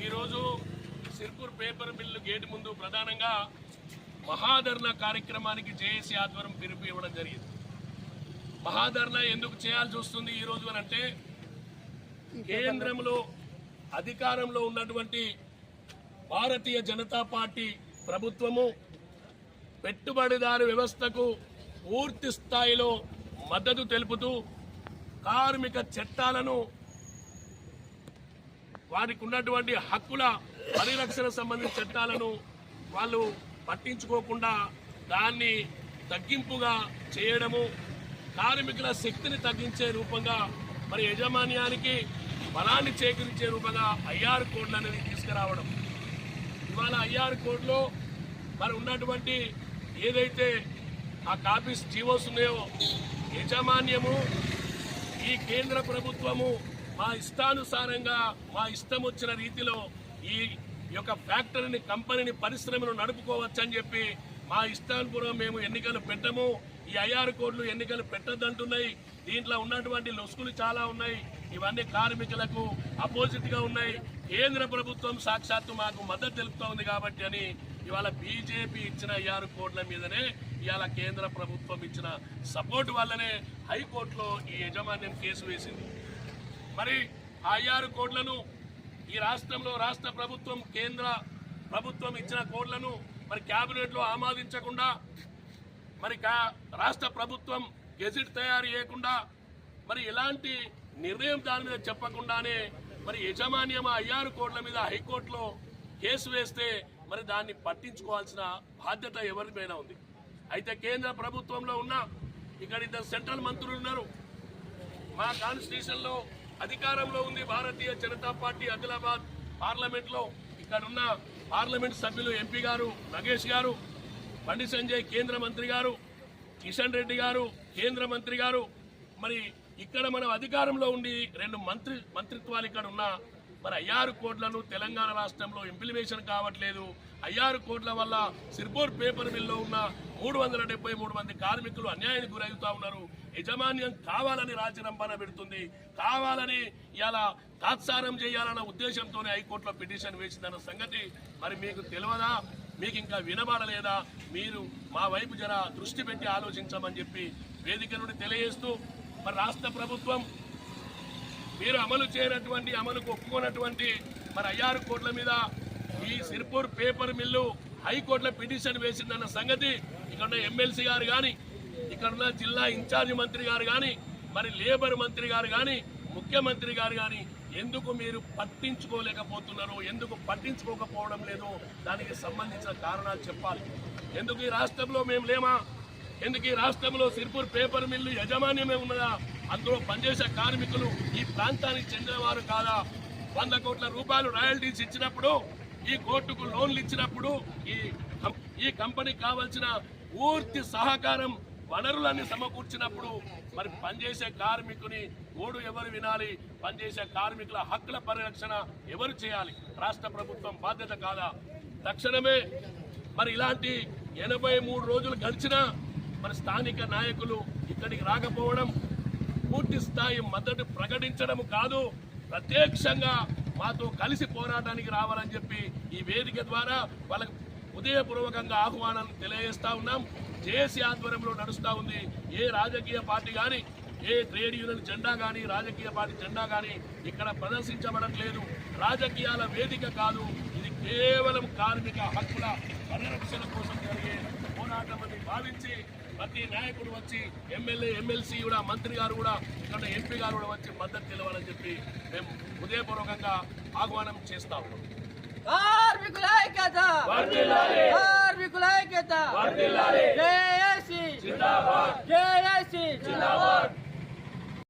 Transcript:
ఈరోజు Sirpur paper mill gate ముందు ప్రధానంగా మహాధర్నా కార్యక్రమానికి జేఏసీ ఆధ్వర్యం పిలుపు ఇవ్వడం జరిగింది. మహాధర్నా ఎందుకు చేయాల్సి వస్తుంది ఈరోజు అని అంటే, కేంద్రంలో అధికారంలో ఉన్నటువంటి భారతీయ జనతా పార్టీ ప్రభుత్వము పెట్టుబడిదారు వ్యవస్థకు పూర్తి స్థాయిలో మద్దతు తెలుపుతూ కార్మిక చట్టాలను, వారికి ఉన్నటువంటి హక్కుల పరిరక్షణ సంబంధించిన చట్టాలను వాళ్ళు పట్టించుకోకుండా దాన్ని తగ్గింపుగా చేయడము, కార్మికుల శక్తిని తగ్గించే రూపంగా మరి యజమాన్యానికి బలాన్ని చేకూరించే రూపంగా 6 కోడ్లు అనేది తీసుకురావడం. ఇవాళ 6 కోడ్లో మరి ఉన్నటువంటి ఏదైతే ఆ కాపీస్ జీవోస్ ఉన్నాయో, యజమాన్యము ఈ కేంద్ర ప్రభుత్వము మా ఇష్టానుసారంగా మా ఇష్టం వచ్చిన రీతిలో ఈ యొక్క ఫ్యాక్టరీని, కంపెనీని, పరిశ్రమను నడుపుకోవచ్చని చెప్పి మా ఇష్టానుపూర్వం మేము ఎన్నికలు పెట్టము, ఈ 6 కోడ్లు ఎన్నికలు పెట్టద్దంటున్నాయి. దీంట్లో ఉన్నటువంటి లొసుకులు చాలా ఉన్నాయి. ఇవన్నీ కార్మికులకు అపోజిట్ గా ఉన్నాయి. కేంద్ర ప్రభుత్వం సాక్షాత్తు మాకు మద్దతు తెలుపుతా ఉంది కాబట్టి అని ఇవాళ బీజేపీ ఇచ్చిన 6 కోడ్ల మీదనే ఇవాళ కేంద్ర ప్రభుత్వం ఇచ్చిన సపోర్ట్ వల్లనే హైకోర్టులో ఈ యజమాన్యం కేసు వేసింది. మరి ఆ 6 కోడ్లను ఈ రాష్ట్రంలో రాష్ట్ర ప్రభుత్వం, కేంద్ర ప్రభుత్వం ఇచ్చిన కోడ్లను మరి కేబినెట్ లో ఆమోదించకుండా, మరి రాష్ట్ర ప్రభుత్వం గెజిట్ తయారు చేయకుండా, మరి ఎలాంటి నిర్ణయం దాని మీద చెప్పకుండానే మరి యజమాన్యం ఆ 6 కోడ్ల మీద హైకోర్టులో కేసు వేస్తే మరి దాన్ని పట్టించుకోవాల్సిన బాధ్యత ఎవరిపైన ఉంది. అయితే కేంద్ర ప్రభుత్వంలో ఉన్న ఇక్కడ 2 సెంట్రల్ మంత్రులు ఉన్నారు. మా కాన్స్టిట్యూషన్ లో అధికారంలో ఉంది భారతీయ జనతా పార్టీ ఆదిలాబాద్ పార్లమెంట్ లో. ఇక్కడున్న పార్లమెంట్ సభ్యులు ఎంపీ గారు నగేష్ గారు, బండి సంజయ్ కేంద్ర మంత్రి గారు, కిషన్ రెడ్డి గారు కేంద్ర మంత్రి గారు. మరి ఇక్కడ మనం అధికారంలో ఉండి 2 మంత్రిత్వాలు ఇక్కడ ఉన్న మరి 6 కోడ్లను తెలంగాణ రాష్ట్రంలో ఇంప్లిమేషన్ కావట్లేదు. 6 కోడ్ల వల్ల సిర్పూర్ పేపర్ మిల్లో ఉన్న 373 మంది కార్మికులు అన్యాయానికి గురవుతా ఉన్నారు. యజమాన్యం కావాలని రాజీనామా పెడుతుంది, కావాలని ఇలా తాత్సారం చేయాలన్న ఉద్దేశంతోనే హైకోర్టులో పిటిషన్ వేసిందన్న సంగతి మరి మీకు తెలియదా? మీకు ఇంకా వినబడలేదా? మీరు మా వైపు జర దృష్టి పెట్టి ఆలోచించమని చెప్పి వేదిక నుండి తెలియజేస్తూ, మరి రాష్ట్ర ప్రభుత్వం మీరు అమలు చేయనటువంటి, అమలుకు ఒప్పుకున్నటువంటి మరి 6 కోట్ల మీద ఈ సిర్పూర్ పేపర్ మిల్లు హైకోర్టులో పిటిషన్ వేసిందన్న సంగతి ఇక్కడ ఎమ్మెల్సీ గారు కానీ, ఇక్కడున్న జిల్లా ఇన్ఛార్జి మంత్రి గారు కానీ, మరి లేబర్ మంత్రి గారు కానీ, ముఖ్యమంత్రి గారు కానీ ఎందుకు మీరు పట్టించుకోలేకపోతున్నారు? ఎందుకు పట్టించుకోకపోవడం లేదు? దానికి సంబంధించిన కారణాలు చెప్పాలి. ఎందుకు ఈ రాష్ట్రంలో మేము లేమా? ఎందుకు ఈ రాష్ట్రంలో సిర్పూర్ పేపర్ మిల్లు యజమాన్యమే ఉన్నదా? అందులో పనిచేసే కార్మికులు ఈ ప్రాంతానికి చెందినవారు కాదా? 100 కోట్ల రూపాయలు రాయల్టీస్ ఇచ్చినప్పుడు, ఈ కోర్టుకు లోన్లు ఇచ్చినప్పుడు, ఈ కంపెనీకి కావాల్సిన పూర్తి సహకారం, వనరులన్నీ సమకూర్చినప్పుడు మరి పనిచేసే కార్మికుని ఓడు ఎవరు వినాలి? పనిచేసే కార్మికుల హక్కుల పరిరక్షణ ఎవరు చేయాలి? రాష్ట్ర ప్రభుత్వం బాధ్యత కాదా? తక్షణమే మరి ఇలాంటి 83 రోజులు గడిచినా మరి స్థానిక నాయకులు ఇక్కడికి రాకపోవడం, పూర్తి స్థాయి మద్దతు ప్రకటించడం కాదు, ప్రత్యక్షంగా మాతో కలిసి పోరాటానికి రావాలని చెప్పి ఈ వేదిక ద్వారా వాళ్ళకు ఉదయపూర్వకంగా ఆహ్వానం తెలియజేస్తా ఉన్నాం. జేఏసీ ఆధ్వర్యంలో నడుస్తూ ఉంది. ఏ రాజకీయ పార్టీ కానీ, ఏ ట్రేడ్ యూనియన్ జెండా కానీ, రాజకీయ పార్టీ జెండా కానీ ఇక్కడ ప్రదర్శించబడట్లేదు. రాజకీయాల వేదిక కాదు, ఇది కేవలం కార్మిక హక్కుల పరిరక్షణ కోసం జరిగే పోరాటం అని భావించి ప్రతి నాయకుడు వచ్చి, ఎమ్మెల్యే, ఎమ్మెల్సీ కూడా, మంత్రి గారు కూడా, ఇక్కడ ఎంపీ గారు కూడా వచ్చి మద్దతు తెలవాలని చెప్పి మేము ఉదయపూర్వకంగా ఆహ్వానం చేస్తా ఉన్నాం. కార్మికుల ఐక్యత, కార్మికుల ఐక్యత, జేఏసీ జిందాబాద్, జేఏసీ జిందాబాద్.